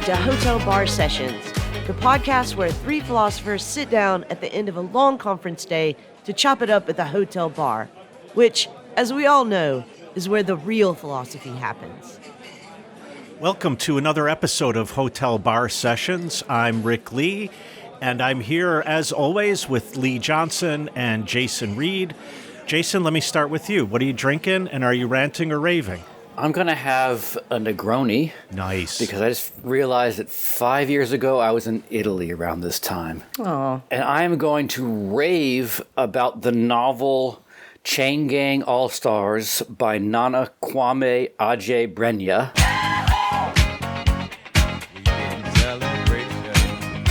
to Hotel Bar Sessions, the podcast where three philosophers sit down at the end of a long conference day to chop it up at the hotel bar, which, as we all know, is where the real philosophy happens. Welcome to another episode of Hotel Bar Sessions. I'm Rick Lee, and I'm here, as always, with Lee Johnson and Jason Reed. Jason, let me start with you. What are you drinking, and are you ranting or raving? I'm going to have a Negroni. Nice. Because I just realized that 5 years ago I was in Italy around this time. Aww. And I'm going to rave about the novel Chain Gang All-Stars by Nana Kwame Adjei-Brenyah.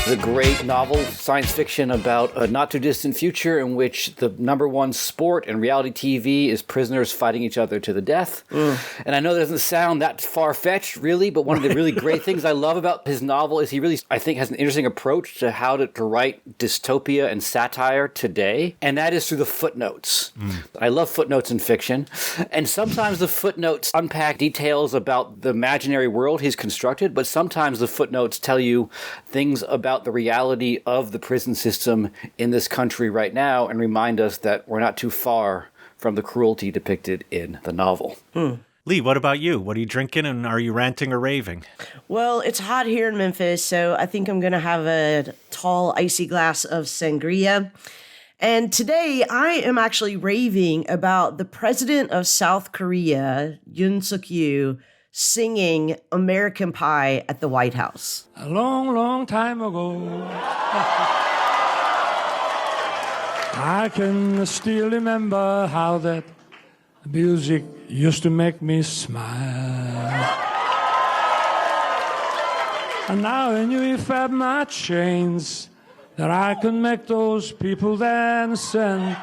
The great novel, science fiction about a not-too-distant future in which the number one sport in reality TV is prisoners fighting each other to the death. And I know that doesn't sound that far-fetched, really, but one of the really great things I love about his novel is he really, I think, has an interesting approach to how to write dystopia and satire today, and that is through the footnotes. I love footnotes in fiction, and sometimes the footnotes unpack details about the imaginary world he's constructed, but sometimes the footnotes tell you things about the reality of the prison system in this country right now and remind us that we're not too far from the cruelty depicted in the novel. Lee, what about you? What are you drinking, and are you ranting or raving? Well, it's hot here in Memphis, so I think I'm going to have a tall, icy glass of sangria. And today, I am actually raving about the president of South Korea, Yoon Suk-yeol, singing American Pie at the White House. A long, long time ago, I can still remember how that music used to make me smile. And now I knew if I had my chains that I could make those people dance and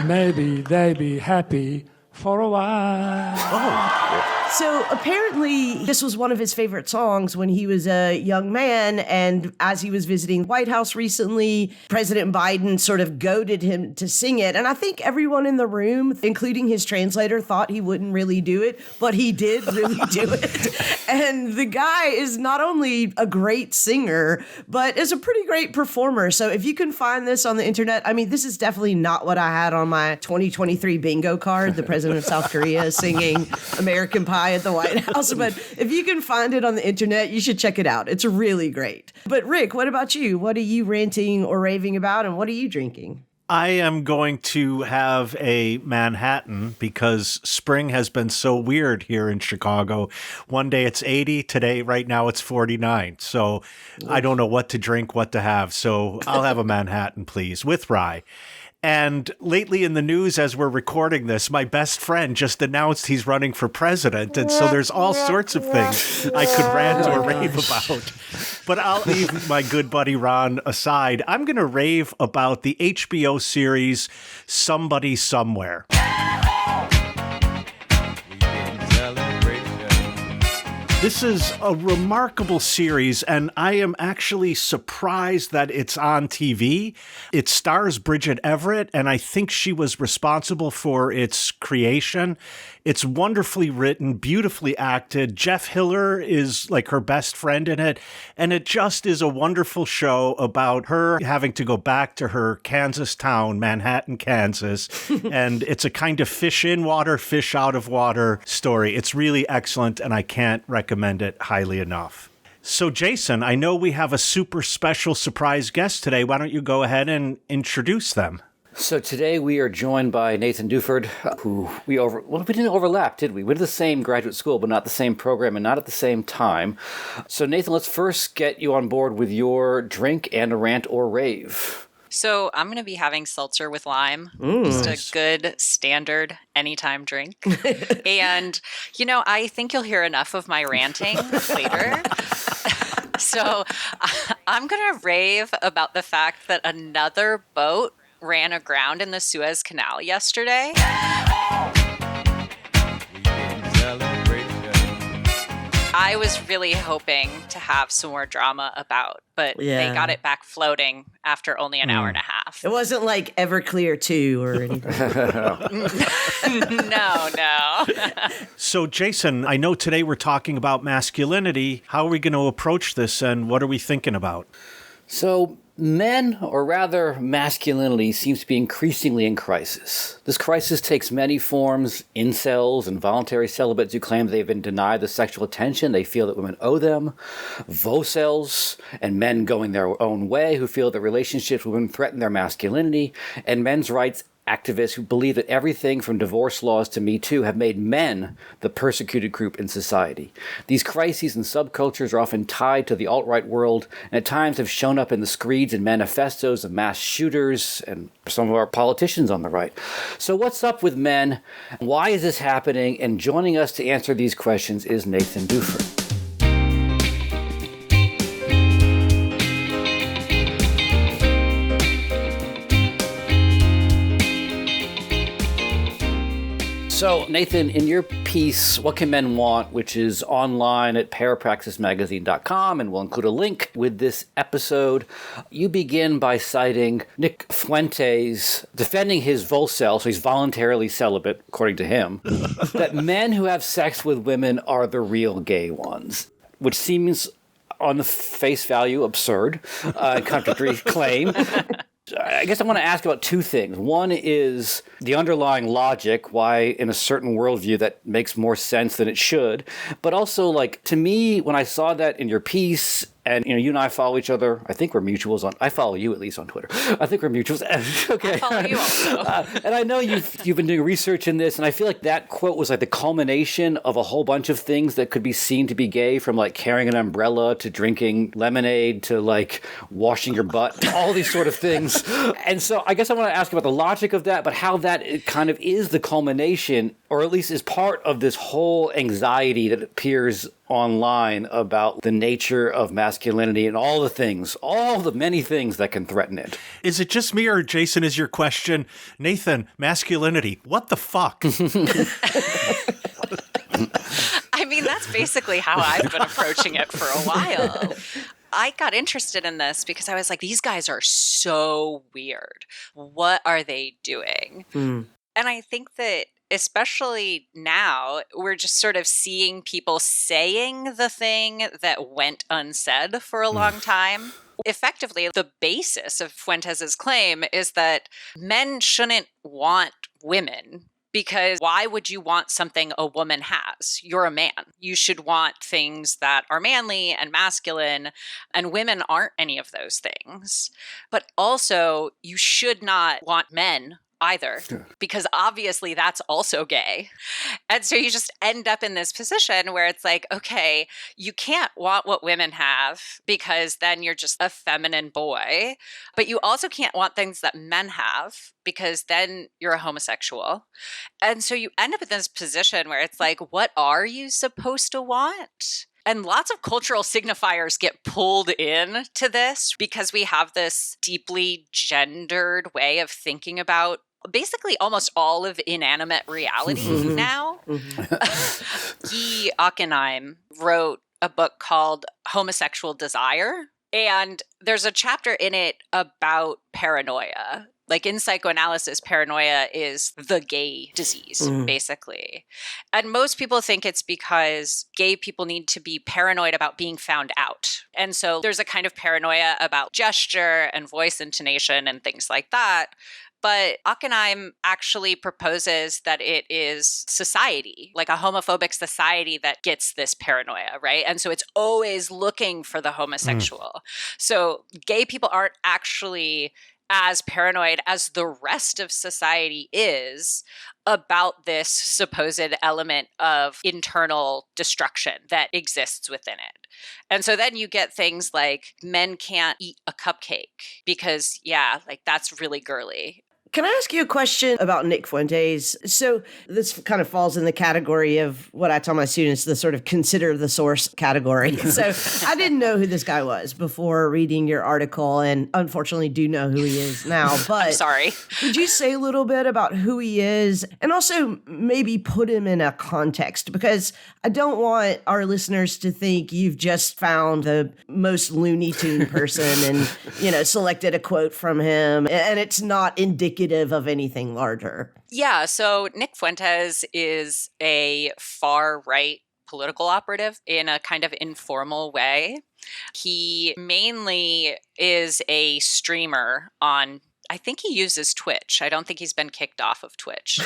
maybe they'd be happy for a while. So apparently this was one of his favorite songs when he was a young man, and as he was visiting the White House recently, President Biden sort of goaded him to sing it. And I think everyone in the room, including his translator, thought he wouldn't really do it, but he did really do it. And the guy is not only a great singer, but is a pretty great performer. So if you can find this on the internet, I mean, this is definitely not what I had on my 2023 bingo card, the president of South Korea singing American Pie at the White House. But if you can find it on the internet, you should check it out. It's really great. But Rick, what about you? What are you ranting or raving about, and what are you drinking? I am going to have a Manhattan because spring has been so weird here in Chicago. One day it's 80, today, right now it's 49. So I don't know what to drink, what to have. So I'll have a Manhattan, please, with rye. And lately in the news, as we're recording this, my best friend just announced he's running for president. And so there's all sorts of things I could rant or rave about. But I'll leave my good buddy Ron aside. I'm going to rave about the HBO series Somebody Somewhere. This is a remarkable series, and I am actually surprised that it's on TV. It stars Bridget Everett, and I think she was responsible for its creation. It's wonderfully written, beautifully acted. Jeff Hiller is like her best friend in it, and it just is a wonderful show about her having to go back to her Kansas town, Manhattan, Kansas, and it's a kind of fish in water, fish out of water story. It's really excellent, and I can't recommend it highly enough. So, Jason, I know we have a super special surprise guest today. Why don't you go ahead and introduce them? So today we are joined by Nathan Duford, who we didn't overlap, did we? We went to the same graduate school, but not the same program and not at the same time. So Nathan, let's first get you on board with your drink and a rant or rave. So I'm going to be having seltzer with lime, just a good standard anytime drink. And, I think you'll hear enough of my ranting later. So I'm going to rave about the fact that another boat ran aground in the Suez Canal yesterday. I was really hoping to have some more drama about, but they got it back floating after only an hour and a half. It wasn't like Everclear 2 or anything. No. So, Jason, I know today we're talking about masculinity. How are we going to approach this, and what are we thinking about? So, men, or rather masculinity, seems to be increasingly in crisis. This crisis takes many forms: incels, involuntary celibates who claim they've been denied the sexual attention they feel that women owe them, volcels, and men going their own way who feel that relationships with women threaten their masculinity, and men's rights activists who believe that everything from divorce laws to Me Too have made men the persecuted group in society. These crises and subcultures are often tied to the alt-right world, and at times have shown up in the screeds and manifestos of mass shooters and some of our politicians on the right. So what's up with men? Why is this happening? And joining us to answer these questions is Nathan Duford. So, Nathan, in your piece, What Can Men Want?, which is online at parapraxismagazine.com, and we'll include a link with this episode, you begin by citing Nick Fuentes defending his volcel, so he's voluntarily celibate, according to him, that men who have sex with women are the real gay ones, which seems on the face value absurd, contradictory claim. I guess I want to ask about two things. One is the underlying logic, why in a certain worldview that makes more sense than it should. But also, like, to me, when I saw that in your piece, and, you and I follow each other. I think we're mutuals I follow you at least on Twitter. I think we're mutuals. Okay. I follow you also. And I know you've been doing research in this, and I feel like that quote was like the culmination of a whole bunch of things that could be seen to be gay, from like carrying an umbrella to drinking lemonade to like washing your butt, all these sort of things. And so I guess I want to ask about the logic of that, but how that it kind of is the culmination, or at least is part of this whole anxiety that appears online about the nature of masculinity and all the many things that can threaten it. Is it just me, or Jason, is your question, Nathan, masculinity, what the fuck? I mean, that's basically how I've been approaching it for a while. I got interested in this because I was like, these guys are so weird. What are they doing? And I think that especially now, we're just sort of seeing people saying the thing that went unsaid for a long time. Effectively, the basis of Fuentes' claim is that men shouldn't want women, because why would you want something a woman has? You're a man. You should want things that are manly and masculine, and women aren't any of those things. But also, you should not want men either, because obviously that's also gay. And so you just end up in this position where it's like, okay, you can't want what women have because then you're just a feminine boy, but you also can't want things that men have because then you're a homosexual. And so you end up in this position where it's like, what are you supposed to want? And lots of cultural signifiers get pulled in to this because we have this deeply gendered way of thinking about basically almost all of inanimate reality now. Guy Ockenheim wrote a book called Homosexual Desire, and there's a chapter in it about paranoia. Like in psychoanalysis, paranoia is the gay disease, basically. And most people think it's because gay people need to be paranoid about being found out. And so there's a kind of paranoia about gesture and voice intonation and things like that. But Ockenheim actually proposes that it is society, like a homophobic society, that gets this paranoia, right? And so it's always looking for the homosexual. So gay people aren't actually as paranoid as the rest of society is about this supposed element of internal destruction that exists within it. And so then you get things like men can't eat a cupcake because, yeah, like that's really girly. Can I ask you a question about Nick Fuentes? So this kind of falls in the category of what I tell my students, the sort of consider the source category. So I didn't know who this guy was before reading your article, and unfortunately do know who he is now. But I'm sorry. Could you say a little bit about who he is and also maybe put him in a context? Because I don't want our listeners to think you've just found the most Looney Tune person and, selected a quote from him, and it's not indicative of anything larger. Yeah, so Nick Fuentes is a far-right political operative in a kind of informal way. He mainly is a streamer on, I think he uses Twitch. I don't think he's been kicked off of Twitch.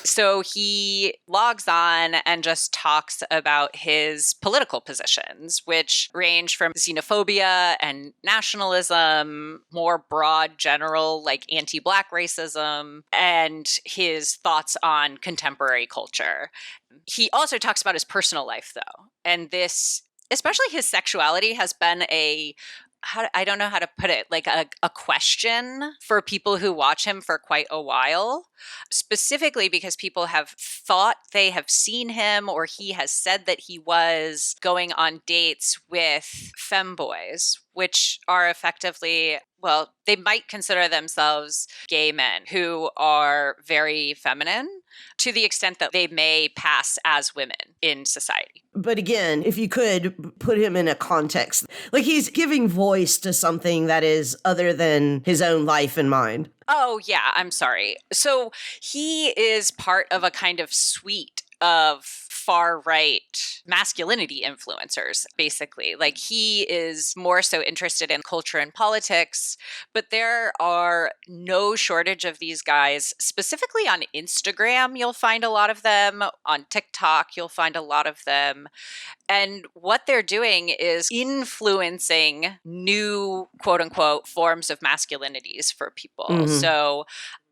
So he logs on and just talks about his political positions, which range from xenophobia and nationalism, more broad, general, like anti-Black racism, and his thoughts on contemporary culture. He also talks about his personal life, though. And this, especially his sexuality, has been I don't know how to put it, like a question for people who watch him for quite a while, specifically because people have thought they have seen him, or he has said that he was going on dates with femboys, which are effectively, well, they might consider themselves gay men who are very feminine to the extent that they may pass as women in society. But again, if you could put him in a context, like he's giving voice to something that is other than his own life and mind. Oh, yeah, I'm sorry. So he is part of a kind of suite of far-right masculinity influencers, basically. Like, he is more so interested in culture and politics, but there are no shortage of these guys. Specifically on Instagram, you'll find a lot of them. On TikTok, you'll find a lot of them. And what they're doing is influencing new, quote-unquote, forms of masculinities for people. Mm-hmm. So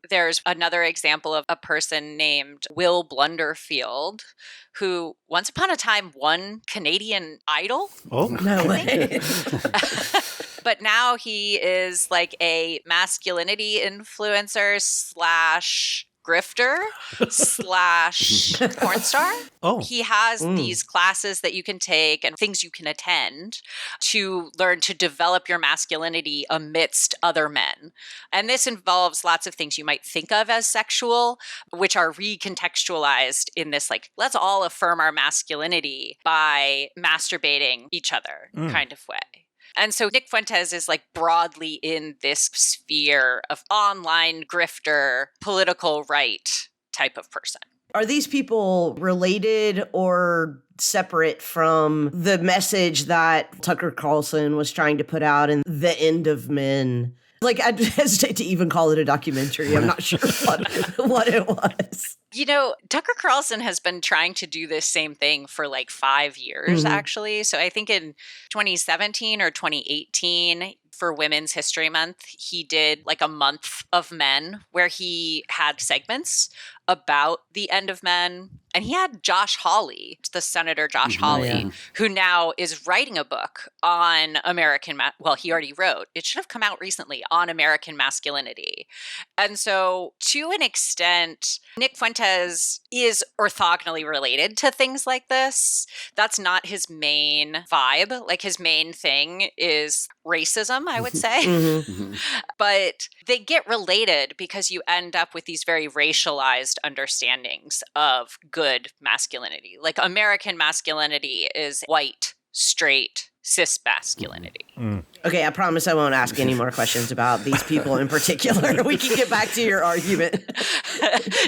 there's another example of a person named Will Blunderfield, who once upon a time won Canadian Idol. Oh, no way. But now he is like a masculinity influencer / grifter / porn star. Oh. He has these classes that you can take and things you can attend to learn to develop your masculinity amidst other men. And this involves lots of things you might think of as sexual, which are recontextualized in this, like, let's all affirm our masculinity by masturbating each other kind of way. And so Nick Fuentes is like broadly in this sphere of online grifter, political right type of person. Are these people related or separate from the message that Tucker Carlson was trying to put out in The End of Men? Like, I'd hesitate to even call it a documentary. I'm not sure what it was. You know, Tucker Carlson has been trying to do this same thing for like 5 years, actually. So I think in 2017 or 2018, for Women's History Month, he did like a month of men where he had segments about the end of men. And he had Josh Hawley, the Senator Josh Hawley, who now is writing a book on he already wrote. It should have come out recently, on American masculinity. And so to an extent, Nick Fuentes is orthogonally related to things like this. That's not his main vibe. Like, his main thing is racism, I would say. But they get related because you end up with these very racialized understandings of good masculinity. Like, American masculinity is white, straight, cis masculinity. Okay, I promise I won't ask any more questions about these people in particular. We can get back to your argument.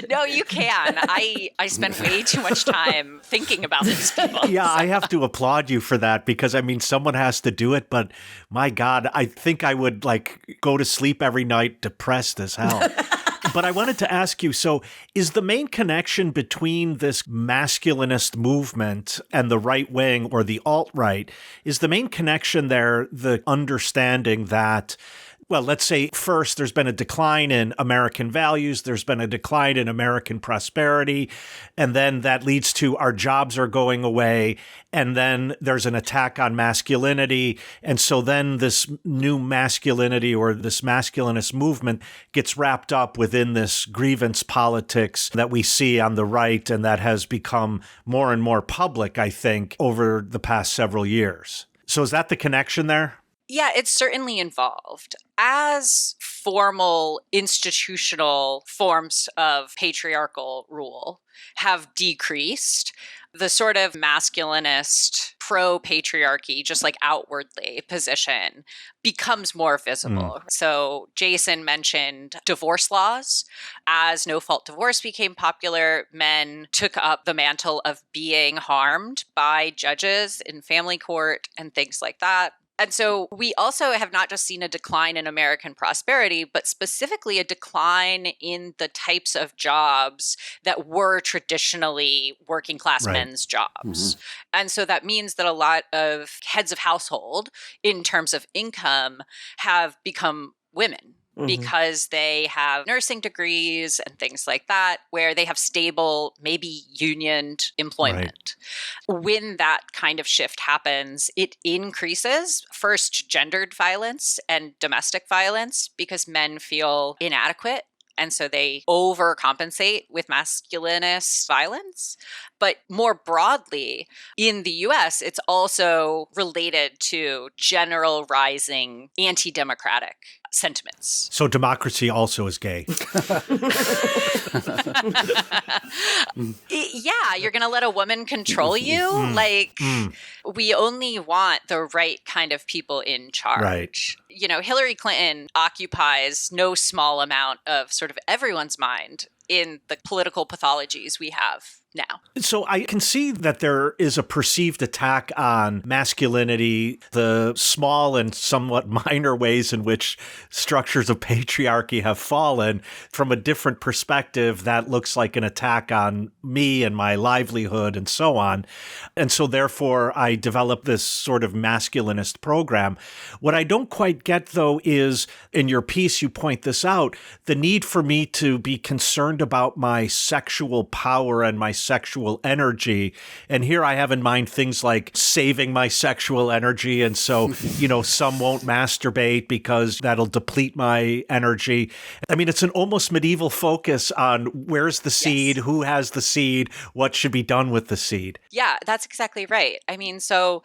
No, you can. I spend way too much time thinking about these people. Yeah, so. I have to applaud you for that because, I mean, someone has to do it, but my God, I think I would go to sleep every night depressed as hell. But I wanted to ask you, so is the main connection between this masculinist movement and the right wing or the alt-right, is the main connection there the understanding that well, let's say first there's been a decline in American values, there's been a decline in American prosperity, and then that leads to our jobs are going away, and then there's an attack on masculinity, and so then this new masculinity or this masculinist movement gets wrapped up within this grievance politics that we see on the right and that has become more and more public, I think, over the past several years. So is that the connection there? Yeah, it's certainly involved. As formal institutional forms of patriarchal rule have decreased, the sort of masculinist pro-patriarchy, just like outwardly position, becomes more visible. So Jason mentioned divorce laws. As no-fault divorce became popular, men took up the mantle of being harmed by judges in family court and things like that. And so we also have not just seen a decline in American prosperity, but specifically a decline in the types of jobs that were traditionally working class men's jobs. And so that means that a lot of heads of household in terms of income have become women. Because they have nursing degrees and things like that, where they have stable, maybe unioned employment. When that kind of shift happens, it increases first gendered violence and domestic violence because men feel inadequate. And so they overcompensate with masculinist violence. But more broadly, in the US, it's also related to general rising anti-democratic sentiments. So democracy also is gay. Yeah, you're going to let a woman control you? We only want the right kind of people in charge. Right. You know, Hillary Clinton occupies no small amount of sort of everyone's mind in the political pathologies we have now. So I can see that there is a perceived attack on masculinity, the small and somewhat minor ways in which structures of patriarchy have fallen. From a different perspective, that looks like an attack on me and my livelihood and so on. And so therefore, I developed this sort of masculinist program. What I don't quite get, though, is in your piece, you point this out, the need for me to be concerned about my sexual power and my sexual energy. And here I have in mind things like saving my sexual energy. And so, you know, some won't masturbate because that'll deplete my energy. I mean, it's an almost medieval focus on where's the seed, who has the seed, what should be done with the seed. Yeah, that's exactly right. I mean, so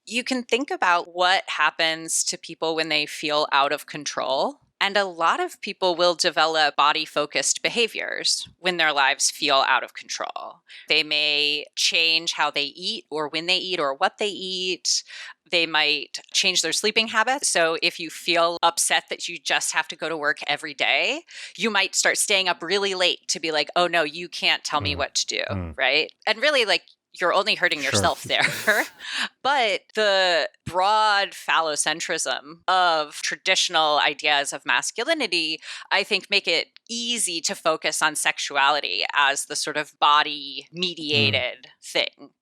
you can think about what happens to people when they feel out of control. And a lot of people will develop body-focused behaviors when their lives feel out of control. They may change how they eat or when they eat or what they eat. They might change their sleeping habits. So if you feel upset that you just have to go to work every day, you might start staying up really late to be like, oh no, you can't tell me what to do, right? And really, like, you're only hurting yourself there. But the broad phallocentrism of traditional ideas of masculinity, I think, make it easy to focus on sexuality as the sort of body-mediated thing,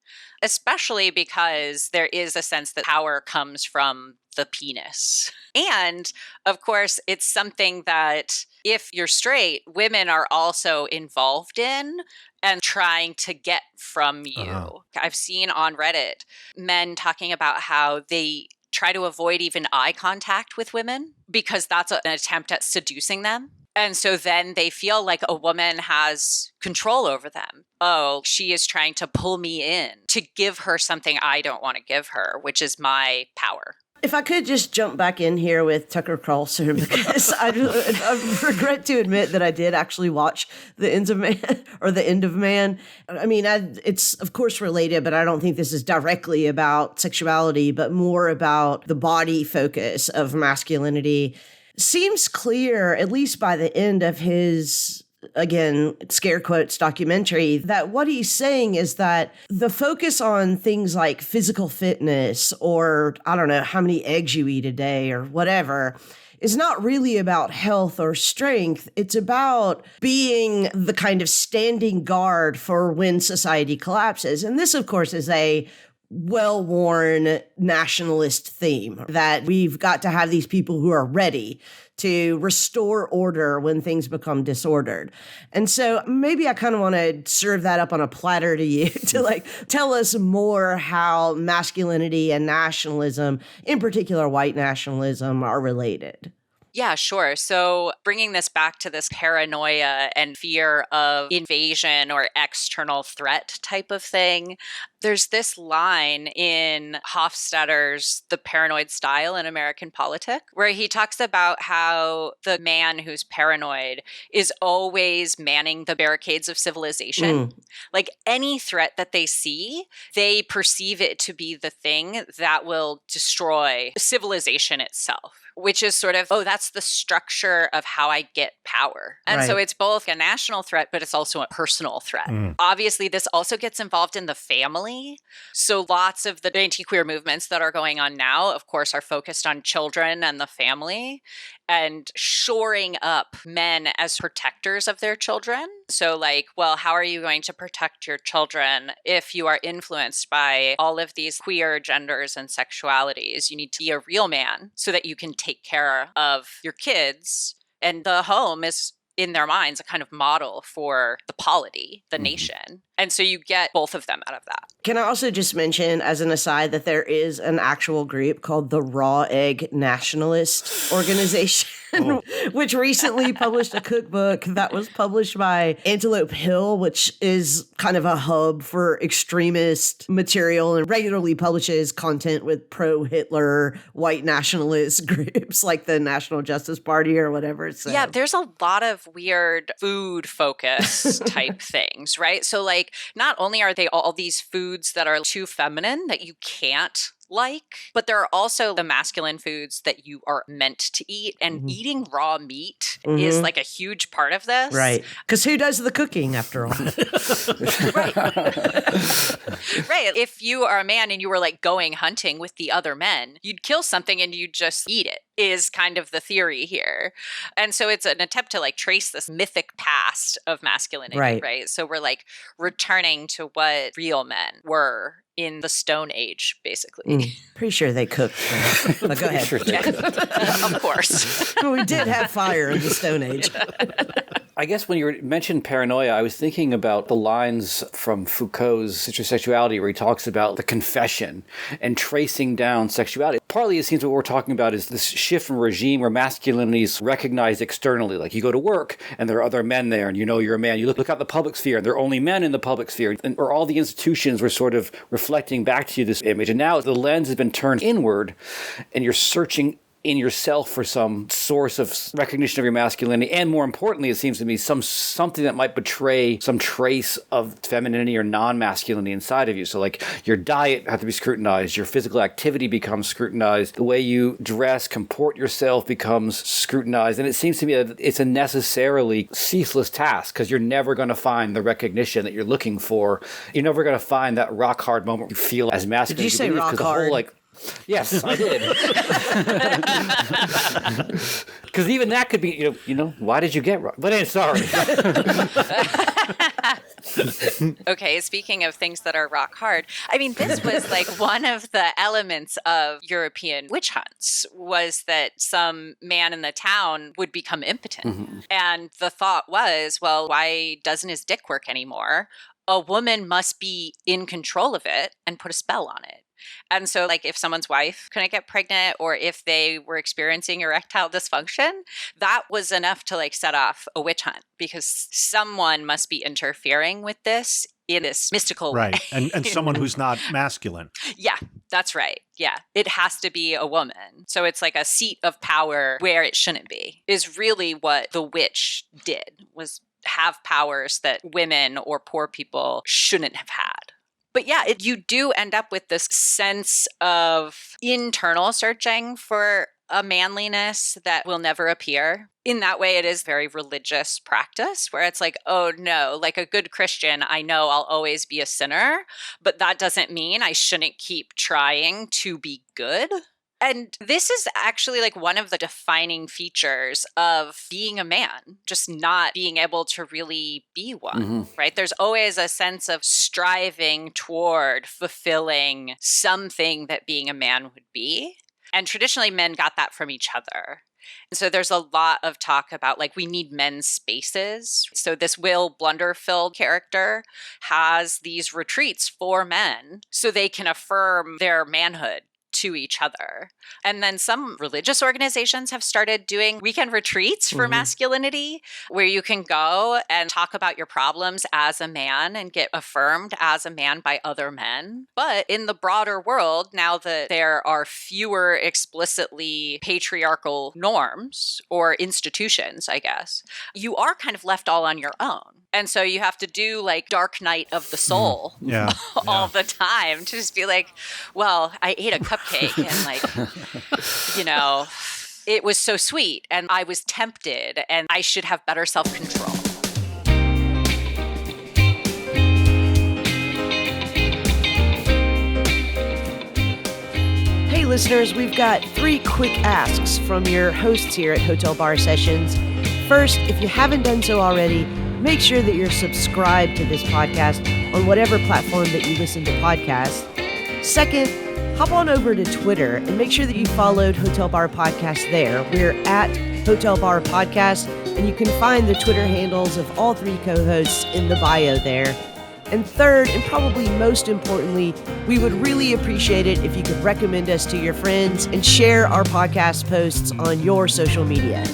especially because there is a sense that power comes from the penis. And, of course, it's something that if you're straight, women are also involved in and trying to get from you. I've seen on Reddit men talking about how they try to avoid even eye contact with women because that's an attempt at seducing them. And so then they feel like a woman has control over them. Oh, she is trying to pull me in to give her something I don't want to give her, which is my power. If I could just jump back in here with Tucker Carlson, because I regret to admit that I did actually watch The End of Man, or The End of Man. I mean, it's of course related, but I don't think this is directly about sexuality, but more about the body focus of masculinity. Seems clear, at least by the end of his, again, scare quotes documentary, that what he's saying is that the focus on things like physical fitness or, I don't know, how many eggs you eat a day or whatever is not really about health or strength. It's about being the kind of standing guard for when society collapses. And this, of course, is a well-worn nationalist theme that we've got to have these people who are ready to restore order when things become disordered. And so maybe I kind of want to serve that up on a platter to you to like tell us more how masculinity and nationalism, in particular white nationalism, are related. Yeah, sure. So bringing this back to this paranoia and fear of invasion or external threat type of thing, there's this line in Hofstadter's The Paranoid Style in American Politics, where he talks about how the man who's paranoid is always manning the barricades of civilization. Like any threat that they see, they perceive it to be the thing that will destroy civilization itself. Which is sort of, oh, that's the structure of how I get power. And so it's both a national threat, but it's also a personal threat. Obviously, this also gets involved in the family. So lots of the anti-queer movements that are going on now, of course, are focused on children and the family and shoring up men as protectors of their children. So like, well, how are you going to protect your children if you are influenced by all of these queer genders and sexualities? You need to be a real man so that you can take care of your kids. And the home is, in their minds, a kind of model for the polity, the nation. And so you get both of them out of that. Can I also just mention, as an aside, that there is an actual group called the Raw Egg Nationalist Organization, which recently published a cookbook that was published by Antelope Hill, which is kind of a hub for extremist material and regularly publishes content with pro-Hitler white nationalist groups like the National Justice Party or whatever. So. Yeah, there's a lot of weird food focus type things, right? So like, not only are they all these foods that are too feminine that you can't like, but there are also the masculine foods that you are meant to eat. And eating raw meat is like a huge part of this. Right. Because who does the cooking after all? Right. Right. If you are a man and you were like going hunting with the other men, you'd kill something and you'd just eat it, is kind of the theory here. And so it's an attempt to like trace this mythic past of masculinity, right? So we're like returning to what real men were in the Stone Age, basically. Pretty sure they cooked. But go ahead. Of course. We did have fire in the Stone Age. I guess when you mentioned paranoia, I was thinking about the lines from Foucault's Heterosexuality, where he talks about the confession and tracing down sexuality. Partly, it seems what we're talking about is this shift from regime where masculinity is recognized externally. Like you go to work and there are other men there and you know you're a man. You look out the public sphere and there are only men in the public sphere. Or all the institutions were sort of reflecting back to you this image. And now the lens has been turned inward and you're searching in yourself for some source of recognition of your masculinity, and more importantly, it seems to me, something that might betray some trace of femininity or non-masculinity inside of you. So like your diet has to be scrutinized, your physical activity becomes scrutinized, the way you dress, comport yourself becomes scrutinized, and it seems to me that it's a necessarily ceaseless task because you're never going to find the recognition that you're looking for. You're never going to find that rock hard moment you feel as masculine. Did you say rock hard? Yes, I did. Because even that could be, why did you get rock? But sorry. Okay, speaking of things that are rock hard, I mean, this was like one of the elements of European witch hunts was that some man in the town would become impotent. And the thought was, well, why doesn't his dick work anymore? A woman must be in control of it and put a spell on it. And so like if someone's wife couldn't get pregnant or if they were experiencing erectile dysfunction, that was enough to like set off a witch hunt because someone must be interfering with this in this mystical way. Right. And someone who's not masculine. Yeah, that's right. Yeah. It has to be a woman. So it's like a seat of power where it shouldn't be is really what the witch did, was have powers that women or poor people shouldn't have had. But yeah, you do end up with this sense of internal searching for a manliness that will never appear. In that way, it is very religious practice where it's like, oh no, like a good Christian, I know I'll always be a sinner, but that doesn't mean I shouldn't keep trying to be good. And this is actually like one of the defining features of being a man, just not being able to really be one, right? There's always a sense of striving toward fulfilling something that being a man would be. And traditionally, men got that from each other. And so there's a lot of talk about like we need men's spaces. So this Will Blunderfield character has these retreats for men so they can affirm their manhood to each other. And then some religious organizations have started doing weekend retreats for masculinity, where you can go and talk about your problems as a man and get affirmed as a man by other men. But in the broader world, now that there are fewer explicitly patriarchal norms or institutions, I guess, you are kind of left all on your own. And so you have to do like dark night of the soul all the time to just be like, well, I ate a cupcake and like, you know, it was so sweet and I was tempted and I should have better self-control. Hey listeners, we've got 3 quick asks from your hosts here at Hotel Bar Sessions. First, if you haven't done so already, make sure that you're subscribed to this podcast on whatever platform that you listen to podcasts. Second, hop on over to Twitter and make sure that you followed Hotel Bar Podcast there. We're at Hotel Bar Podcast, and you can find the Twitter handles of all 3 co-hosts in the bio there. And third, and probably most importantly, we would really appreciate it if you could recommend us to your friends and share our podcast posts on your social media.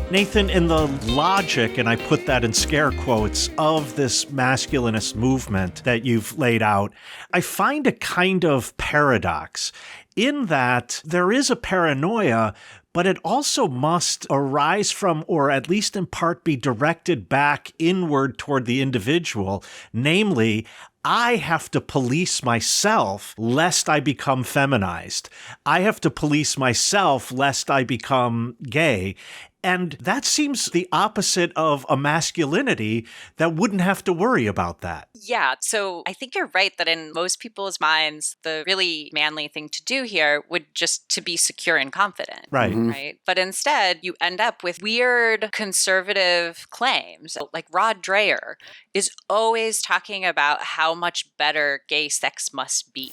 Nathan, in the logic, and I put that in scare quotes, of this masculinist movement that you've laid out, I find a kind of paradox in that there is a paranoia, but it also must arise from, or at least in part be directed back inward toward the individual, namely, I have to police myself lest I become feminized. I have to police myself lest I become gay. And that seems the opposite of a masculinity that wouldn't have to worry about that. Yeah, so I think you're right that in most people's minds, the really manly thing to do here would just to be secure and confident. Right. Right. But instead, you end up with weird conservative claims. Like Rod Dreher is always talking about how much better gay sex must be.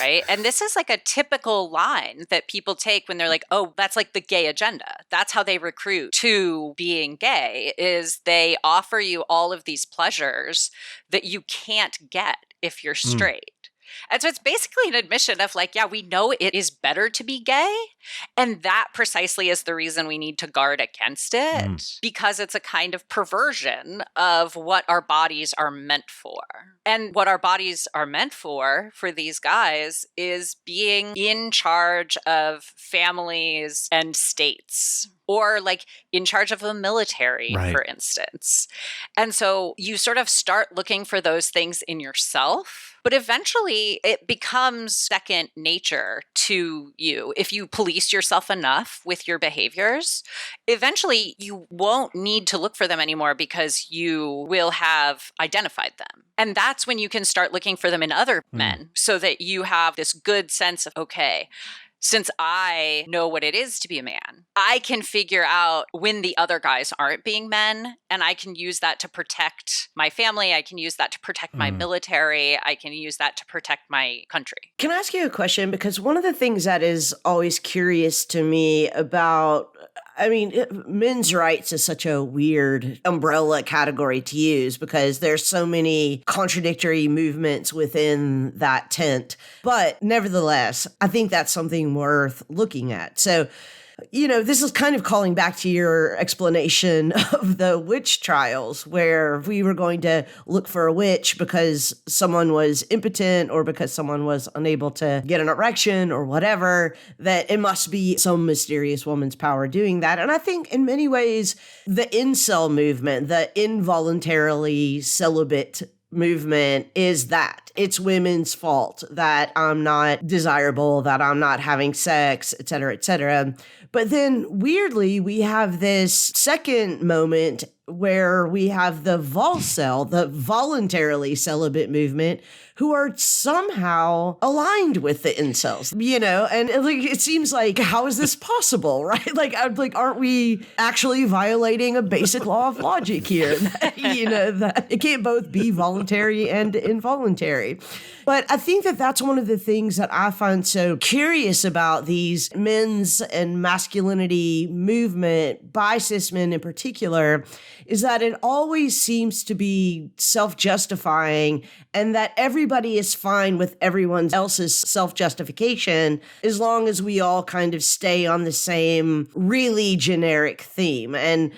Right. And this is like a typical line that people take when they're like, oh, that's like the gay agenda. That's how they recruit to being gay, is they offer you all of these pleasures that you can't get if you're straight. And so it's basically an admission of like, yeah, we know it is better to be gay. And that precisely is the reason we need to guard against it, because it's a kind of perversion of what our bodies are meant for. And what our bodies are meant for these guys is being in charge of families and states, or like in charge of a military, for instance. And so you sort of start looking for those things in yourself, but eventually it becomes second nature to you. If you police yourself enough with your behaviors, eventually you won't need to look for them anymore because you will have identified them. And that's when you can start looking for them in other men, so that you have this good sense of, okay, since I know what it is to be a man, I can figure out when the other guys aren't being men, and I can use that to protect my family. I can use that to protect my military. I can use that to protect my country. Can I ask you a question? Because one of the things that is always curious to me about, I mean, men's rights is such a weird umbrella category to use because there's so many contradictory movements within that tent. But nevertheless, I think that's something worth looking at. So, you know, this is kind of calling back to your explanation of the witch trials, where we were going to look for a witch because someone was impotent or because someone was unable to get an erection or whatever, that it must be some mysterious woman's power doing that. And I think in many ways, the incel movement, the involuntarily celibate movement, is that it's women's fault that I'm not desirable, that I'm not having sex, et cetera, et cetera. But then weirdly, we have this second moment where we have the volcel, the voluntarily celibate movement, who are somehow aligned with the incels, and like it seems like, how is this possible, right? Like, I'm like, aren't we actually violating a basic law of logic here? That it can't both be voluntary and involuntary. But I think that that's one of the things that I find so curious about these men's and masculinity movement, by cis men in particular, is that it always seems to be self-justifying, and that everybody is fine with everyone else's self-justification as long as we all kind of stay on the same really generic theme. And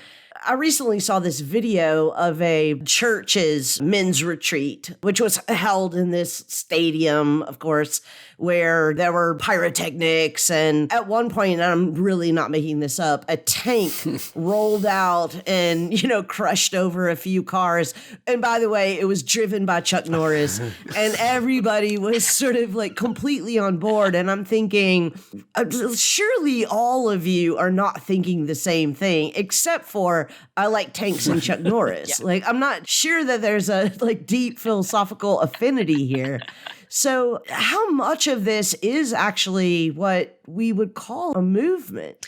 I recently saw this video of a church's men's retreat, which was held in this stadium, of course, where there were pyrotechnics. And at one point, and I'm really not making this up, a tank rolled out and, crushed over a few cars. And by the way, it was driven by Chuck Norris. And everybody was sort of like completely on board. And I'm thinking, surely all of you are not thinking the same thing, except for I like tanks and Chuck Norris. Yeah. Like, I'm not sure that there's a deep philosophical affinity here. So how much of this is actually what we would call a movement?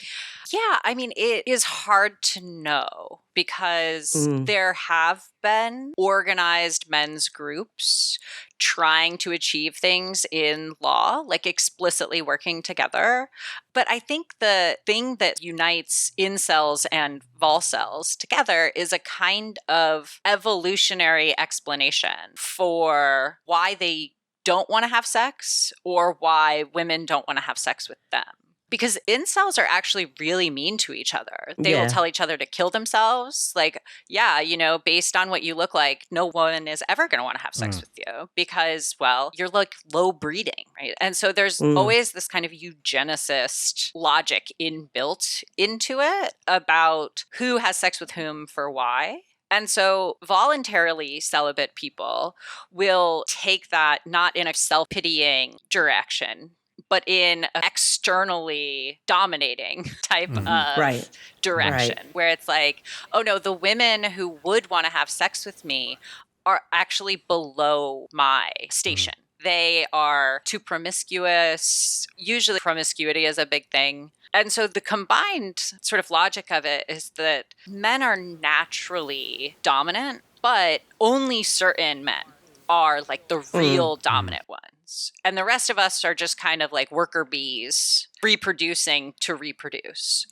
Yeah, I mean, it is hard to know because there have been organized men's groups trying to achieve things in law, like explicitly working together. But I think the thing that unites incels and volcels together is a kind of evolutionary explanation for why they don't want to have sex or why women don't want to have sex with them. Because incels are actually really mean to each other. They will tell each other to kill themselves. Like, based on what you look like, no woman is ever going to want to have sex with you because, you're like low breeding, right? And so there's always this kind of eugenicist logic inbuilt into it about who has sex with whom for why. And so voluntarily celibate people will take that not in a self-pitying direction, but in an externally dominating type of direction, where it's like, oh no, the women who would want to have sex with me are actually below my station. They are too promiscuous. Usually promiscuity is a big thing. And so the combined sort of logic of it is that men are naturally dominant, but only certain men are like the real dominant ones. And the rest of us are just kind of like worker bees reproducing to reproduce.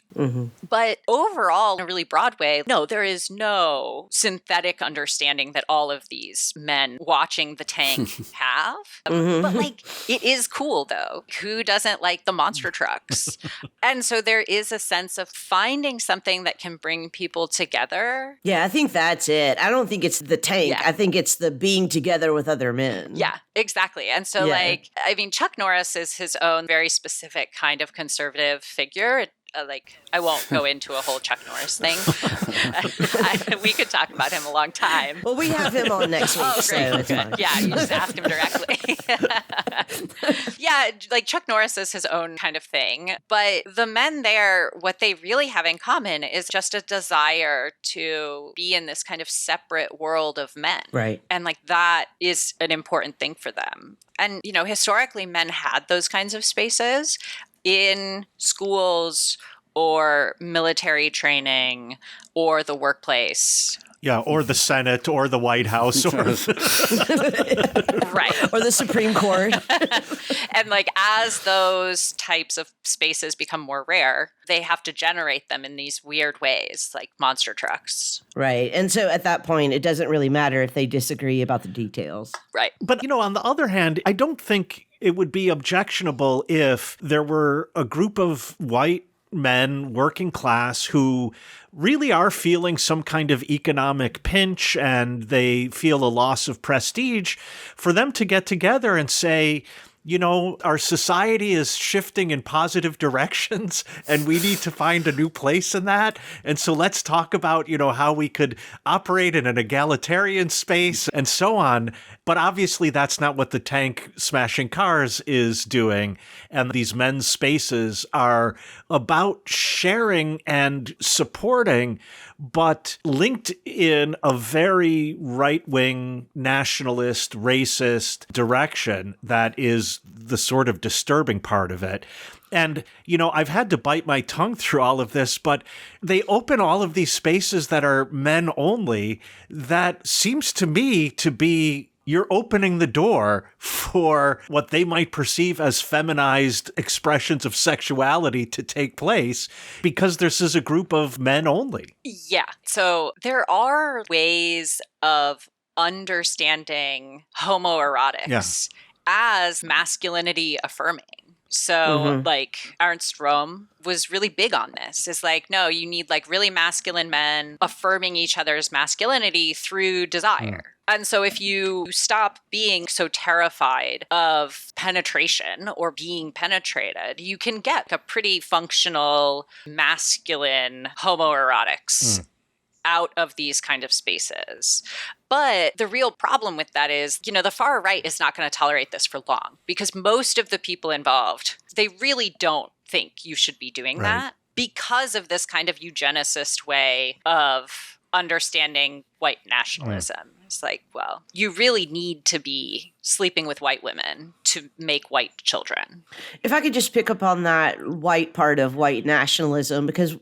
But overall, in a really broad way, no, there is no synthetic understanding that all of these men watching the tank have. But like, it is cool though. Who doesn't like the monster trucks? And so there is a sense of finding something that can bring people together. Yeah, I think that's it. I don't think it's the tank. Yeah. I think it's the being together with other men. Yeah, exactly. And so Chuck Norris is his own very specific kind of conservative figure. I won't go into a whole Chuck Norris thing. We could talk about him a long time. Well, we have him on next week. Oh, great. So it's fine. Yeah, you just ask him directly. Yeah, like Chuck Norris is his own kind of thing. But the men there, what they really have in common is just a desire to be in this kind of separate world of men. Right. And like that is an important thing for them. And, historically men had those kinds of spaces in schools or military training or the workplace. Yeah, or the Senate or the White House. Or right. Or the Supreme Court. And like as those types of spaces become more rare, they have to generate them in these weird ways, like monster trucks. Right. And so at that point, it doesn't really matter if they disagree about the details. Right. But, on the other hand, I don't think it would be objectionable if there were a group of white men, working class, who really are feeling some kind of economic pinch and they feel a loss of prestige, for them to get together and say, our society is shifting in positive directions and we need to find a new place in that. And so let's talk about, how we could operate in an egalitarian space and so on. But obviously that's not what the tank smashing cars is doing. And these men's spaces are about sharing and supporting but linked in a very right-wing, nationalist, racist direction that is the sort of disturbing part of it. And, I've had to bite my tongue through all of this, but they open all of these spaces that are men only. That seems to me to be, you're opening the door for what they might perceive as feminized expressions of sexuality to take place, because this is a group of men only. Yeah. So there are ways of understanding homoerotics as masculinity affirming. So like Ernst Röhm was really big on this. It's like, no, you need like really masculine men affirming each other's masculinity through desire. And so if you stop being so terrified of penetration or being penetrated, you can get a pretty functional masculine homoerotics out of these kind of spaces. But the real problem with that is, the far right is not going to tolerate this for long, because most of the people involved, they really don't think you should be doing that because of this kind of eugenicist way of understanding white nationalism. It's like, well, you really need to be sleeping with white women to make white children. If I could just pick up on that white part of white nationalism, because,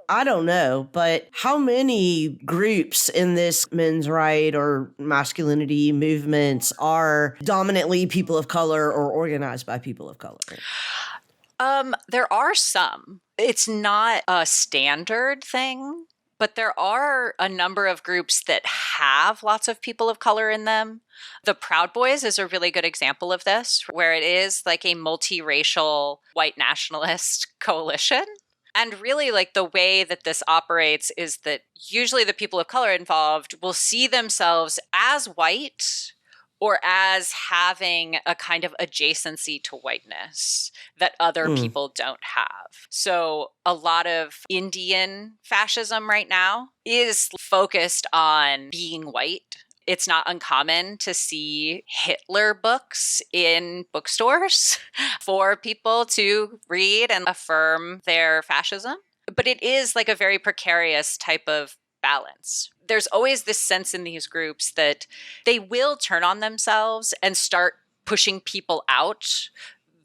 I don't know, but how many groups in this men's right or masculinity movements are dominantly people of color or organized by people of color? There are some. It's not a standard thing. But there are a number of groups that have lots of people of color in them. The Proud Boys is a really good example of this, where it is like a multiracial white nationalist coalition. And really, like, the way that this operates is that usually the people of color involved will see themselves as white or as having a kind of adjacency to whiteness that other people don't have. So a lot of Indian fascism right now is focused on being white. It's not uncommon to see Hitler books in bookstores for people to read and affirm their fascism. But it is like a very precarious type of balance. There's always this sense in these groups that they will turn on themselves and start pushing people out.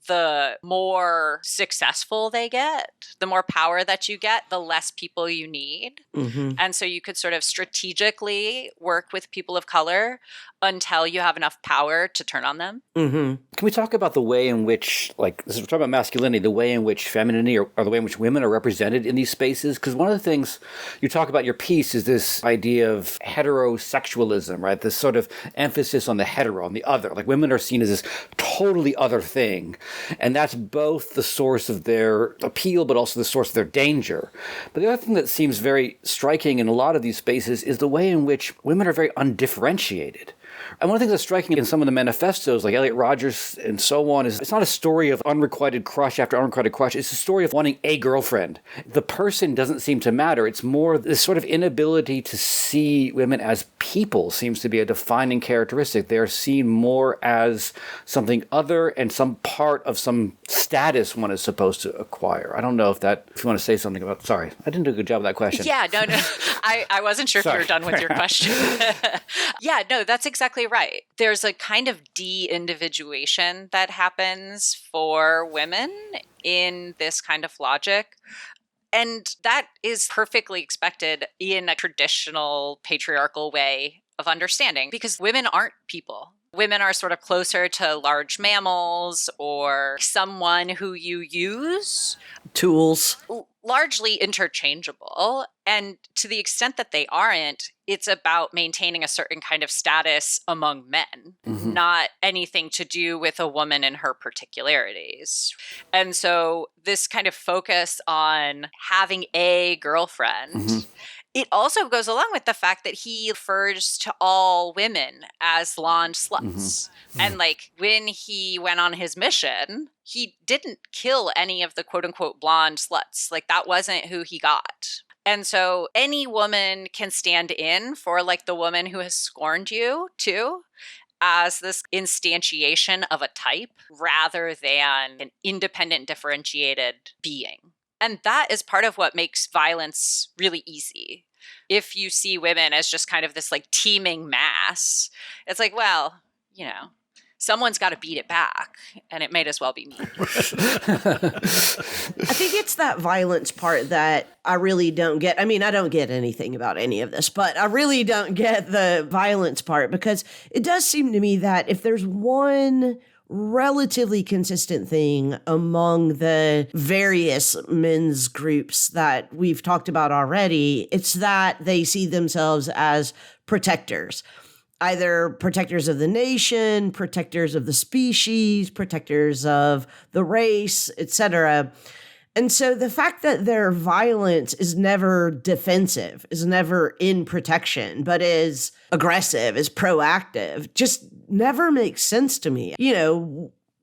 The more successful they get, the more power that you get, the less people you need. And so you could sort of strategically work with people of color until you have enough power to turn on them. Can we talk about the way in which, like, this is, we're talking about masculinity, the way in which femininity or the way in which women are represented in these spaces? Because one of the things you talk about in your piece is this idea of heterosexualism, right? This sort of emphasis on the hetero, on the other. Like, women are seen as this totally other thing. And that's both the source of their appeal, but also the source of their danger. But the other thing that seems very striking in a lot of these spaces is the way in which women are very undifferentiated. And one of the things that's striking in some of the manifestos, like Elliot Rodgers and so on, is it's not a story of unrequited crush after unrequited crush. It's a story of wanting a girlfriend. The person doesn't seem to matter. It's more this sort of inability to see women as people seems to be a defining characteristic. They are seen more as something other and some part of some status one is supposed to acquire. I don't know if you want to say something about, sorry, I didn't do a good job of that question. Yeah, no. I wasn't sure if you were done with your question. Yeah, no, that's exactly right. There's a kind of de-individuation that happens for women in this kind of logic. And that is perfectly expected in a traditional patriarchal way of understanding, because women aren't people. Women are sort of closer to large mammals or someone who you use. Tools. Largely interchangeable. And to the extent that they aren't, it's about maintaining a certain kind of status among men, not anything to do with a woman and her particularities. And so this kind of focus on having a girlfriend, it also goes along with the fact that he refers to all women as blonde sluts. And like when he went on his mission, he didn't kill any of the quote unquote blonde sluts. Like that wasn't who he got. And so any woman can stand in for like the woman who has scorned you too, as this instantiation of a type rather than an independent, differentiated being. And that is part of what makes violence really easy. If you see women as just kind of this like teeming mass, it's like, well, someone's got to beat it back, and it might as well be me. I think it's that violence part that I really don't get. I mean, I don't get anything about any of this, but I really don't get the violence part, because it does seem to me that if there's one relatively consistent thing among the various men's groups that we've talked about already, it's that they see themselves as protectors. Either protectors of the nation, protectors of the species, protectors of the race, etc. And so the fact that their violence is never defensive, is never in protection, but is aggressive, is proactive, just never makes sense to me.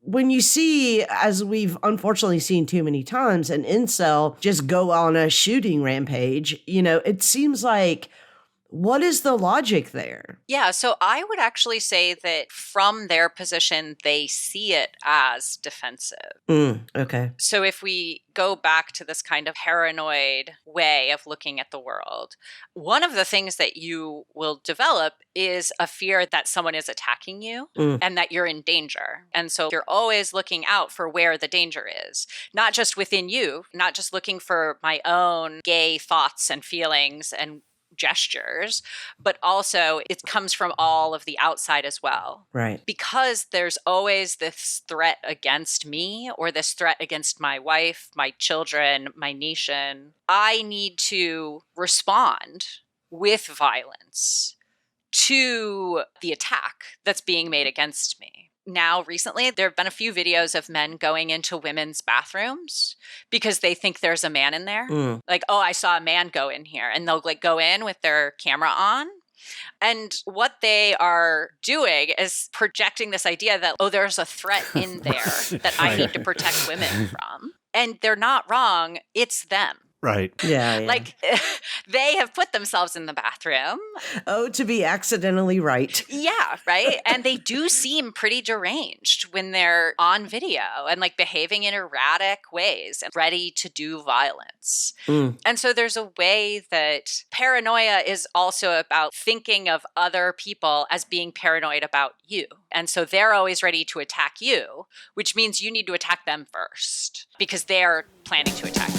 When you see, as we've unfortunately seen too many times, an incel just go on a shooting rampage, it seems like, what is the logic there? Yeah, so I would actually say that from their position, they see it as defensive. Okay. So if we go back to this kind of paranoid way of looking at the world, one of the things that you will develop is a fear that someone is attacking you and that you're in danger. And so you're always looking out for where the danger is, not just within you, not just looking for my own gay thoughts and feelings and gestures, but also it comes from all of the outside as well. Right. Because there's always this threat against me or this threat against my wife, my children, my nation. I need to respond with violence to the attack that's being made against me. Now, recently, there have been a few videos of men going into women's bathrooms because they think there's a man in there. Like, oh, I saw a man go in here. And they'll go in with their camera on. And what they are doing is projecting this idea that, oh, there's a threat in there that I need to protect women from. And they're not wrong. It's them. Right. Yeah. Like, they have put themselves in the bathroom. Oh, to be accidentally right. Yeah, right? And they do seem pretty deranged when they're on video and behaving in erratic ways and ready to do violence. And so there's a way that paranoia is also about thinking of other people as being paranoid about you. And so they're always ready to attack you, which means you need to attack them first because they're planning to attack you.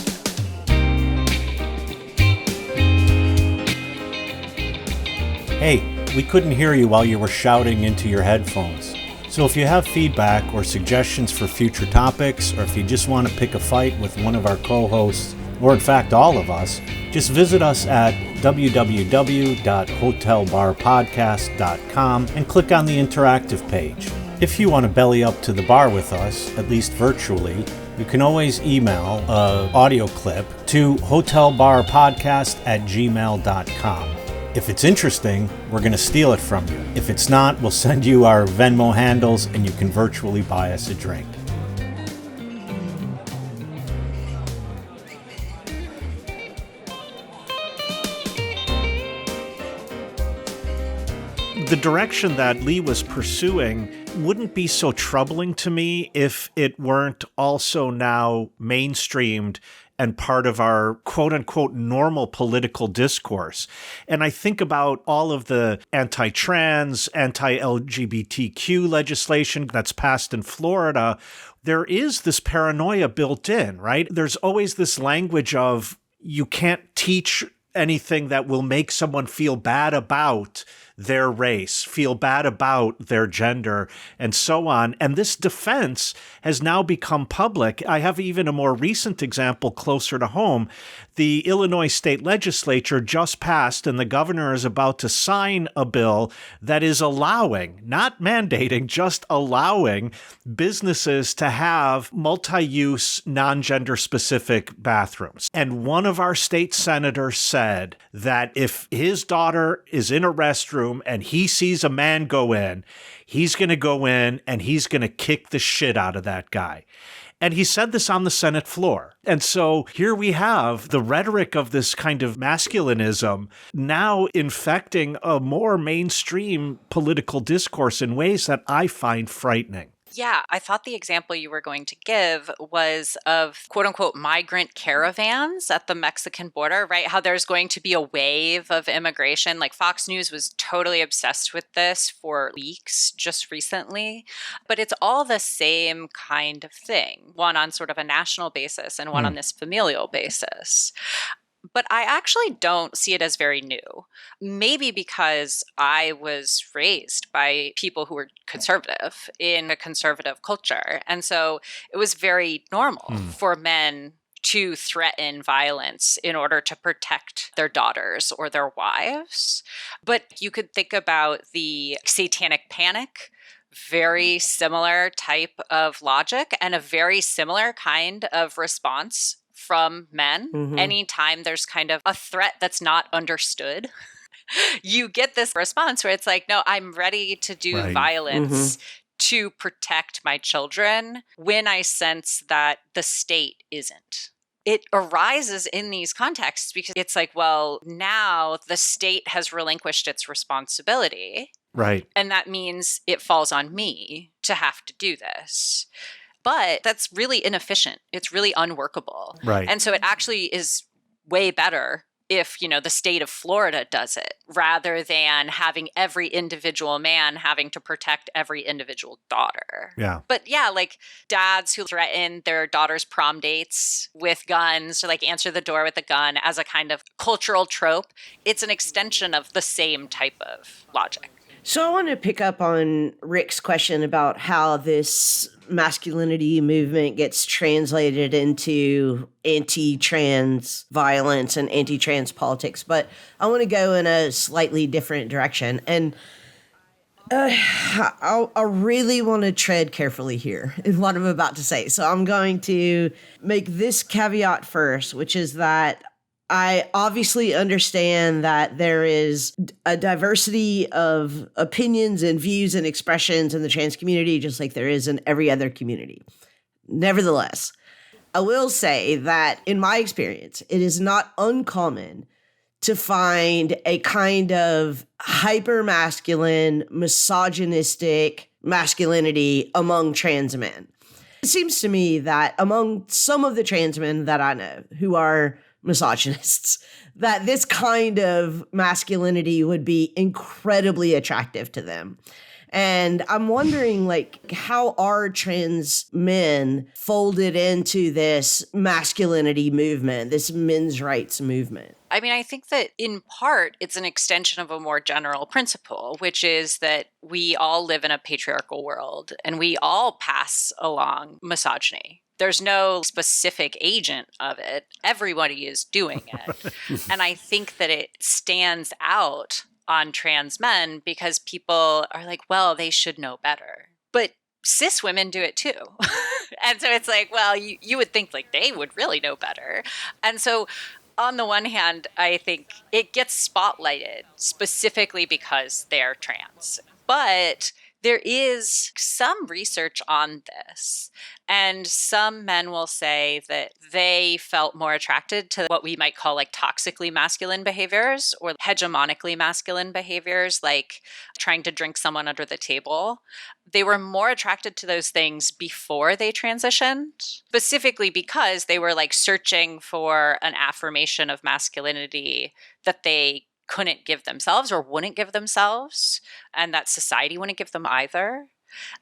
Hey, we couldn't hear you while you were shouting into your headphones. So if you have feedback or suggestions for future topics, or if you just want to pick a fight with one of our co-hosts, or in fact all of us, just visit us at www.hotelbarpodcast.com and click on the interactive page. If you want to belly up to the bar with us, at least virtually, you can always email an audio clip to hotelbarpodcast@gmail.com. If it's interesting, we're going to steal it from you. If it's not, we'll send you our Venmo handles and you can virtually buy us a drink. The direction that Lee was pursuing wouldn't be so troubling to me if it weren't also now mainstreamed and part of our quote-unquote normal political discourse. And I think about all of the anti-trans, anti-LGBTQ legislation that's passed in Florida. There is this paranoia built in, right? There's always this language of you can't teach anything that will make someone feel bad about their race, feel bad about their gender, and so on. And this defense has now become public. I have even a more recent example closer to home. The Illinois state legislature just passed, and the governor is about to sign a bill that is allowing, not mandating, just allowing businesses to have multi-use, non-gender specific bathrooms. And one of our state senators said that if his daughter is in a restroom and he sees a man go in, he's going to go in and he's going to kick the shit out of that guy. And he said this on the Senate floor. And so here we have the rhetoric of this kind of masculinism now infecting a more mainstream political discourse in ways that I find frightening. Yeah, I thought the example you were going to give was of quote unquote migrant caravans at the Mexican border, right? How there's going to be a wave of immigration. Like Fox News was totally obsessed with this for weeks just recently. But it's all the same kind of thing, one on sort of a national basis and one on this familial basis. But I actually don't see it as very new. Maybe because I was raised by people who were conservative in a conservative culture. And so it was very normal for men to threaten violence in order to protect their daughters or their wives. But you could think about the satanic panic, very similar type of logic and a very similar kind of response from men. Anytime there's kind of a threat that's not understood, you get this response where it's like, no, I'm ready to do violence to protect my children when I sense that the state isn't. It arises in these contexts because it's like, well, now the state has relinquished its responsibility. Right. And that means it falls on me to have to do this. But that's really inefficient. It's really unworkable. Right. And so it actually is way better if, the state of Florida does it rather than having every individual man having to protect every individual daughter. Yeah. But yeah, like dads who threaten their daughters' prom dates with guns or like answer the door with a gun as a kind of cultural trope, it's an extension of the same type of logic. So I want to pick up on Rick's question about how this masculinity movement gets translated into anti-trans violence and anti-trans politics, but I want to go in a slightly different direction. And I really want to tread carefully here in what I'm about to say. So I'm going to make this caveat first, which is that I obviously understand that there is a diversity of opinions and views and expressions in the trans community, just like there is in every other community. Nevertheless, I will say that in my experience, it is not uncommon to find a kind of hyper-masculine, misogynistic masculinity among trans men. It seems to me that among some of the trans men that I know who are misogynists, that this kind of masculinity would be incredibly attractive to them. And I'm wondering, like, how are trans men folded into this masculinity movement, this men's rights movement? I mean, I think that in part, it's an extension of a more general principle, which is that we all live in a patriarchal world and we all pass along misogyny. There's no specific agent of it. Everybody is doing it. And I think that it stands out on trans men because people are like, well, they should know better. But cis women do it too. And so it's like, well, you would think like they would really know better. And so on the one hand, I think it gets spotlighted specifically because they're trans. But there is some research on this, and some men will say that they felt more attracted to what we might call like toxically masculine behaviors or hegemonically masculine behaviors, like trying to drink someone under the table. They were more attracted to those things before they transitioned, specifically because they were like searching for an affirmation of masculinity that they couldn't give themselves or wouldn't give themselves, and that society wouldn't give them either.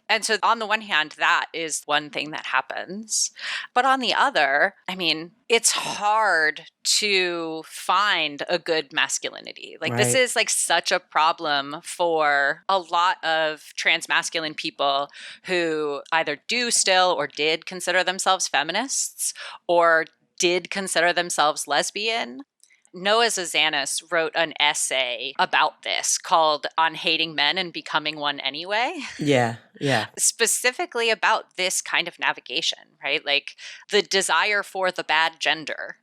And so on the one hand, that is one thing that happens. But on the other, I mean, it's hard to find a good masculinity. Like this is like such a problem for a lot of trans masculine people who either do still or did consider themselves feminists or did consider themselves lesbian. Noah Zazanis wrote an essay about this called On Hating Men and Becoming One Anyway. Yeah. Specifically about this kind of navigation, right? Like the desire for the bad gender.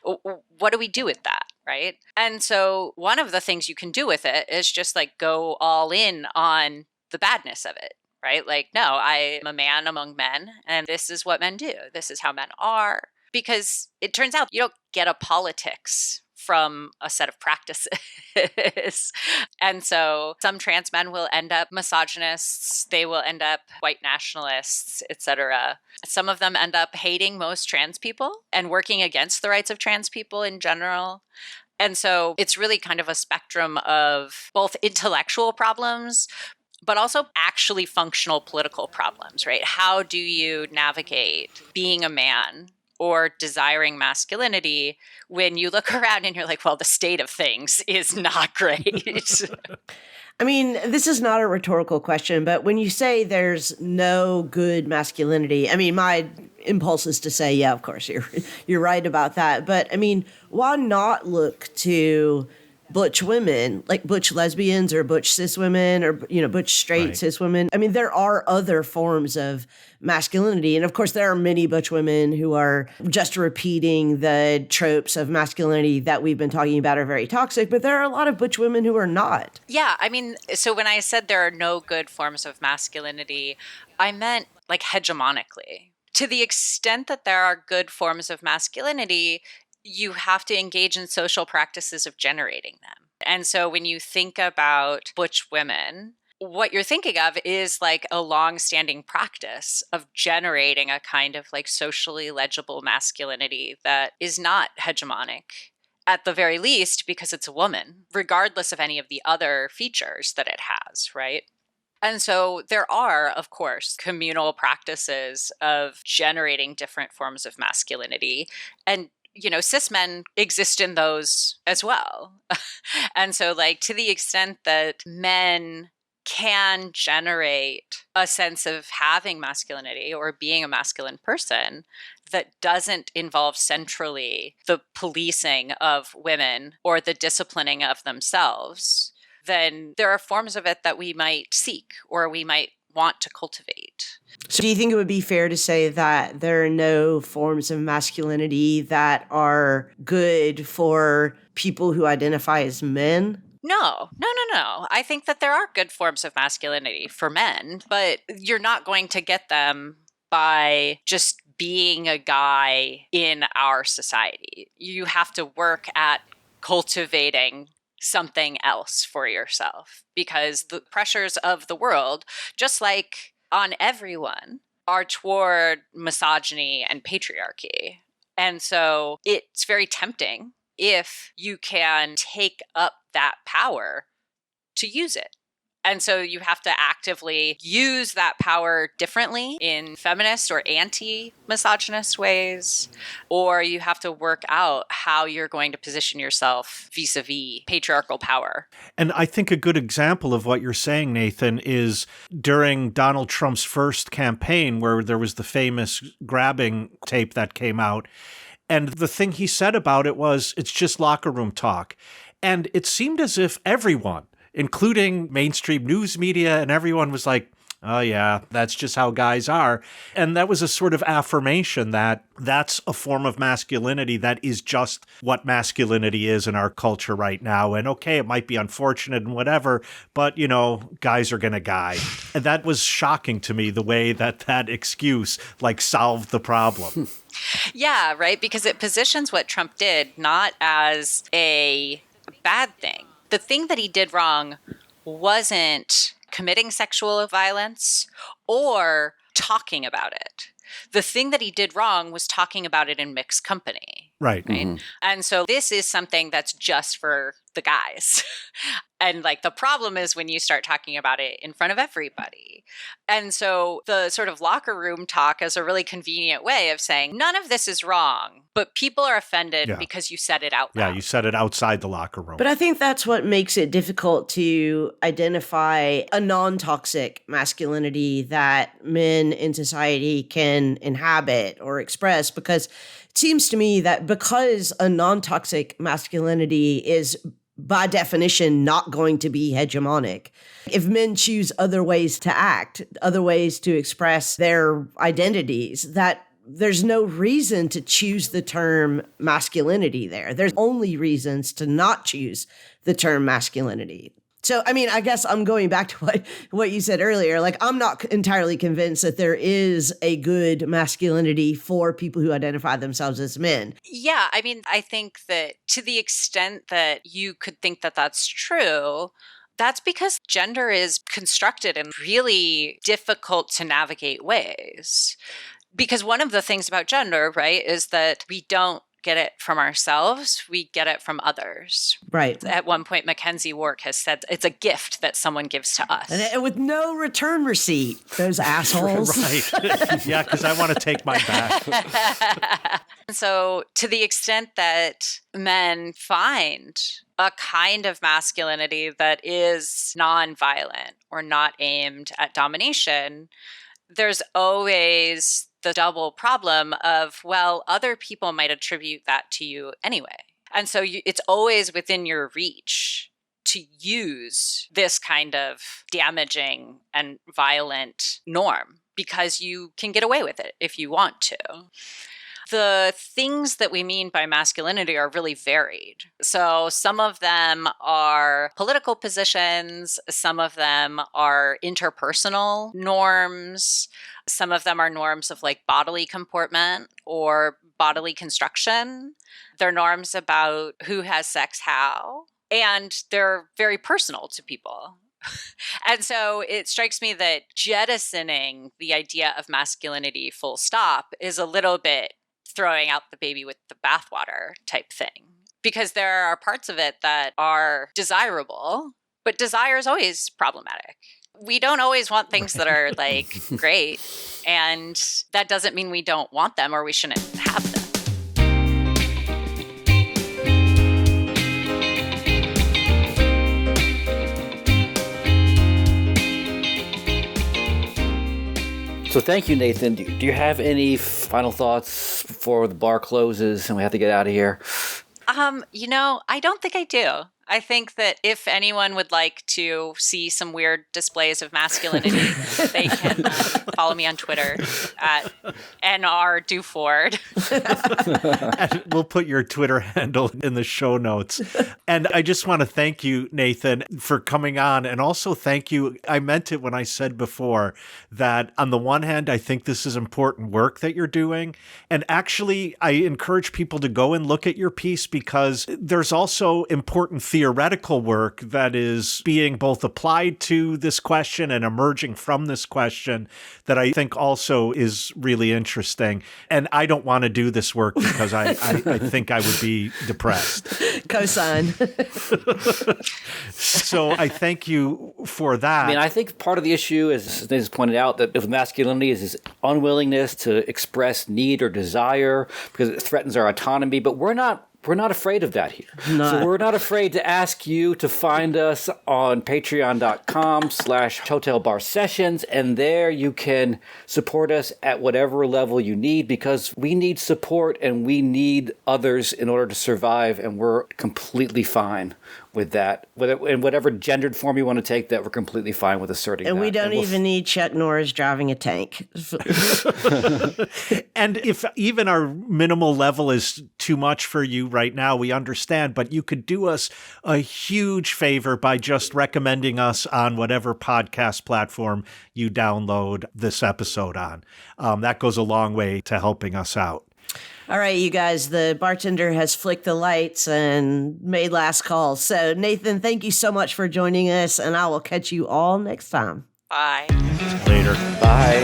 What do we do with that, right? And so one of the things you can do with it is just like go all in on the badness of it. Right? Like, no, I am a man among men, and this is what men do. This is how men are. Because it turns out you don't get a politics from a set of practices. And so some trans men will end up misogynists, they will end up white nationalists, etc. Some of them end up hating most trans people and working against the rights of trans people in general. And so it's really kind of a spectrum of both intellectual problems, but also actually functional political problems, right? How do you navigate being a man or desiring masculinity when you look around and you're like, well, the state of things is not great? I mean, this is not a rhetorical question, but when you say there's no good masculinity, I mean, my impulse is to say, yeah, of course, you're right about that. But I mean, why not look to butch women, like butch lesbians or butch cis women or, butch straight cis women? I mean, there are other forms of masculinity. And of course, there are many butch women who are just repeating the tropes of masculinity that we've been talking about are very toxic, but there are a lot of butch women who are not. Yeah, I mean, so when I said there are no good forms of masculinity, I meant like hegemonically. To the extent that there are good forms of masculinity, you have to engage in social practices of generating them. And so when you think about butch women, what you're thinking of is like a long-standing practice of generating a kind of like socially legible masculinity that is not hegemonic, at the very least, because it's a woman, regardless of any of the other features that it has, right? And so there are, of course, communal practices of generating different forms of masculinity. And cis men exist in those as well. And so, like, to the extent that men can generate a sense of having masculinity or being a masculine person that doesn't involve centrally the policing of women or the disciplining of themselves, then there are forms of it that we might seek or we might want to cultivate. So do you think it would be fair to say that there are no forms of masculinity that are good for people who identify as men? No. I think that there are good forms of masculinity for men, but you're not going to get them by just being a guy in our society. You have to work at cultivating something else for yourself, because the pressures of the world, just like on everyone, are toward misogyny and patriarchy. And so it's very tempting if you can take up that power to use it. And so you have to actively use that power differently in feminist or anti-misogynist ways, or you have to work out how you're going to position yourself vis-a-vis patriarchal power. And I think a good example of what you're saying, Nathan, is during Donald Trump's first campaign, where there was the famous grabbing tape that came out. And the thing he said about it was, it's just locker room talk. And it seemed as if everyone, including mainstream news media, and everyone was like, oh yeah, that's just how guys are. And that was a sort of affirmation that that's a form of masculinity that is just what masculinity is in our culture right now. And okay, it might be unfortunate and whatever, but guys are gonna guy. And that was shocking to me, the way that excuse like solved the problem. Yeah, right, because it positions what Trump did not as a bad thing. The thing that he did wrong wasn't committing sexual violence or talking about it. The thing that he did wrong was talking about it in mixed company. Right. Mm-hmm. And so this is something that's just for the guys. And like the problem is when you start talking about it in front of everybody. And so the sort of locker room talk is a really convenient way of saying none of this is wrong, but people are offended because you said it out loud. Yeah, you said it outside the locker room. But I think that's what makes it difficult to identify a non-toxic masculinity that men in society can inhabit or express, because it seems to me that because a non-toxic masculinity is by definition not going to be hegemonic, if men choose other ways to act, other ways to express their identities, that there's no reason to choose the term masculinity there. There's only reasons to not choose the term masculinity. So, I mean, I guess I'm going back to what you said earlier. Like, I'm not entirely convinced that there is a good masculinity for people who identify themselves as men. Yeah, I mean, I think that to the extent that you could think that that's true, that's because gender is constructed in really difficult to navigate ways. Because one of the things about gender, right, is that we don't get it from ourselves, we get it from others. Right. At one point, Mackenzie Wark has said it's a gift that someone gives to us. And with no return receipt, those assholes. Right. Yeah, because I want to take mine back. So to the extent that men find a kind of masculinity that is nonviolent or not aimed at domination, there's always the double problem of, well, other people might attribute that to you anyway. And so it's always within your reach to use this kind of damaging and violent norm because you can get away with it if you want to. The things that we mean by masculinity are really varied. So some of them are political positions, some of them are interpersonal norms, some of them are norms of like bodily comportment or bodily construction. They're norms about who has sex how, and they're very personal to people. And so it strikes me that jettisoning the idea of masculinity full stop is a little bit throwing out the baby with the bathwater type thing, because there are parts of it that are desirable, but desire is always problematic. We don't always want things that are like great, and that doesn't mean we don't want them or we shouldn't have them. So thank you, Nathan. Do you have any final thoughts before the bar closes and we have to get out of here? I don't think I do. I think that if anyone would like to see some weird displays of masculinity, they can follow me on Twitter at NR Duford. We'll put your Twitter handle in the show notes. And I just want to thank you, Nathan, for coming on. And also thank you. I meant it when I said before that on the one hand, I think this is important work that you're doing. And actually, I encourage people to go and look at your piece because there's also important theoretical work that is being both applied to this question and emerging from this question that I think also is really interesting. And I don't want to do this work because I think I would be depressed. Cosign. So I thank you for that. I mean, I think part of the issue, as Nathan's pointed out, that with masculinity is this unwillingness to express need or desire because it threatens our autonomy. But we're not afraid of that here. So we're not afraid to ask you to find us on patreon.com/Hotel Bar Sessions. And there you can support us at whatever level you need because we need support and we need others in order to survive. And we're completely fine with that. In whatever gendered form you want to take that, we're completely fine with asserting and that. We don't even need Chuck Norris driving a tank. And if even our minimal level is too much for you right now, we understand, but you could do us a huge favor by just recommending us on whatever podcast platform you download this episode on. That goes a long way to helping us out. All right, you guys, the bartender has flicked the lights and made last call. So, Nathan, thank you so much for joining us, and I will catch you all next time. Bye. Later. Bye.